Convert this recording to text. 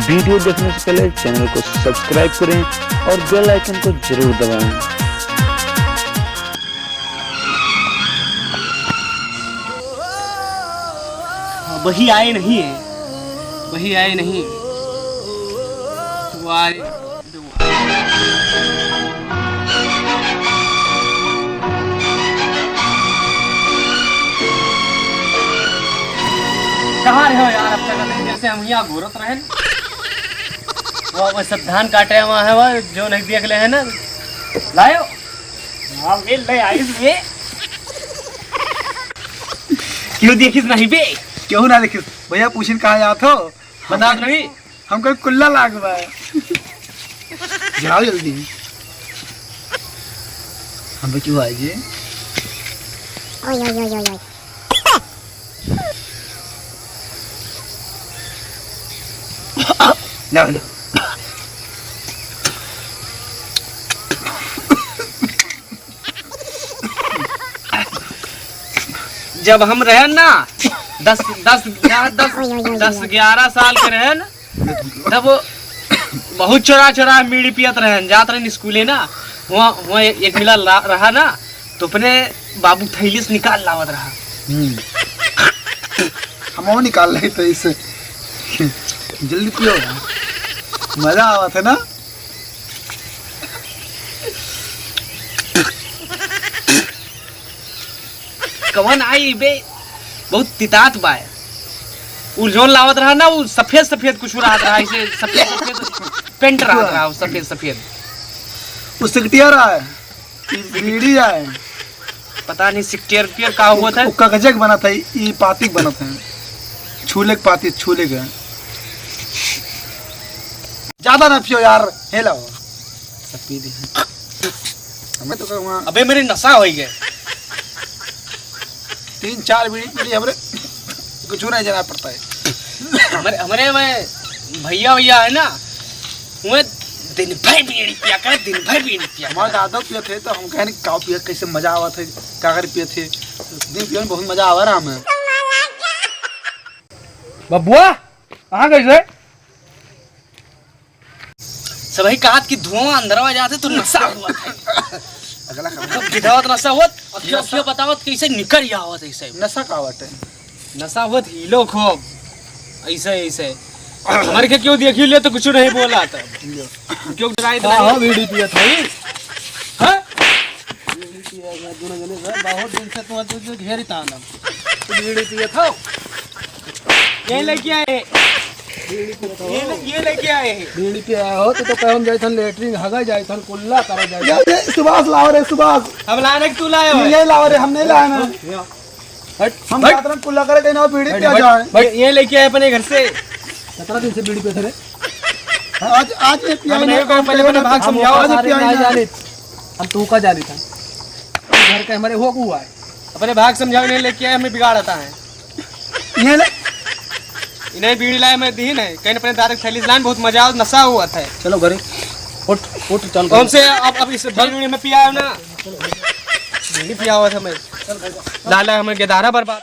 Video देखने से पहले चैनल को सब्सक्राइब करें और बेल आइकन को जरूर दबाएं। वही आए नहीं है, वही आए नहीं वो आए। कहाँ रहे हो यार? अब तक नहीं, जैसे हम यहाँ घूरत रहे वो सब धान काटे वहाँ है वो जो नहीं देख ले है ना, लायो हाँ मिल ले आई में क्यों देखिस नहीं बे? क्यों ना देखिस भैया? पूछिन कहाँ जात हो? बता नहीं हमको कुल्ला लागवा है। जाओ जल्दी। हम क्यों आए जी? ओय ओय ओय ओय लो लो। जब हम रहे ना 10-11 साल के रहे ना, तब बहुत चोरा बीड़ी पियत रहे, जात रहे स्कूले ना, वहाँ एक मिला रहा ना, तो अपने बाबू थैली से निकाल लावत रहा। हम निकाल रहे तो इसे जल्दी पियो, मजा आवा था ना। कवन आई बे, बहुत तितात बा। उ जोन लावत रहा ना, वो सफेद कुछ रहा था, ऐसे सफेद पेंट रहा वो सफेद वो सिकटिया रहा है, बीड़ी है, पता नहीं सिक्टेरियर का हुआ था। उसका गजक बना था, ये पातिक बना था, छूले के पाती छूले के। ज्यादा ना पियो यार, हेला सब पी दे। हमें तो कहूँगा अबे मेरी नशा हो गए, 3-4 बीड़ी पी ली हमरे, कुछ नहीं जाना पड़ता है। हमारे में भैया है ना, वो दिन भर बीड़ी पिया करे, दिन भर बीड़ी पिया। हमारे दादा पिए थे तो हम कहने का पिए कैसे मजा आवा था, काकर पिए थे, दिन पिए में बहुत मजा आवा रहा हमें। बबुआ कहाँ गए थे? सभी कहा कि धुआं अंदर आ जाते तो नशा हुआ था। अगला विधावत नशा हुआ, अब क्यों बतावत कैसे निकल आवत ऐसे नशा का बात है, नशा हुआ हीलो खूब ऐसे हमारे के क्यों देखी ले तो कुछ नहीं बोला था, क्यों डराई था? हाँ बीड़ी पिया था ही। हां बीड़ी पिया था दोनों जने से, बहुत दिन से तो घेरी था ना, तो बीड़ी पिया था। ये लेके आए, ये लेके आए बीड़ी पिया हो तो हम जाए थे लेटरिन हगा जाए थे, कुल्ला करे जाए। सुभाष लाओ रे, सुभाष हम लाने तू लाए हो? ये लाओ रे, हम नहीं लाए ना, हम जाते हैं कुल्ला करे कहीं बीड़ी पिया जाए। भाई ये लेके आए अपने घर से, 17 दिन से बीड़ी पिया थे रे। आज ये पिया नहीं को पहले अपना भाग समझाओ। आज पिया नहीं, हम तू का जानी था, घर के हमारे हो हुआ है, अपने भाग समझाओ, नहीं लेके आए हमें बिगाड़ता है। ये ले इन्हें बीड़ी लाए मैं दी नहीं, कहीं अपने दारू थैली लान, बहुत मजा आ, नशा हुआ था। चलो घरे उठ चल। कौन से अब इस बीड़ी में पिया है ना, बीड़ी पिया हुआ था मैं, लाला हमें गेदारा बर्बाद।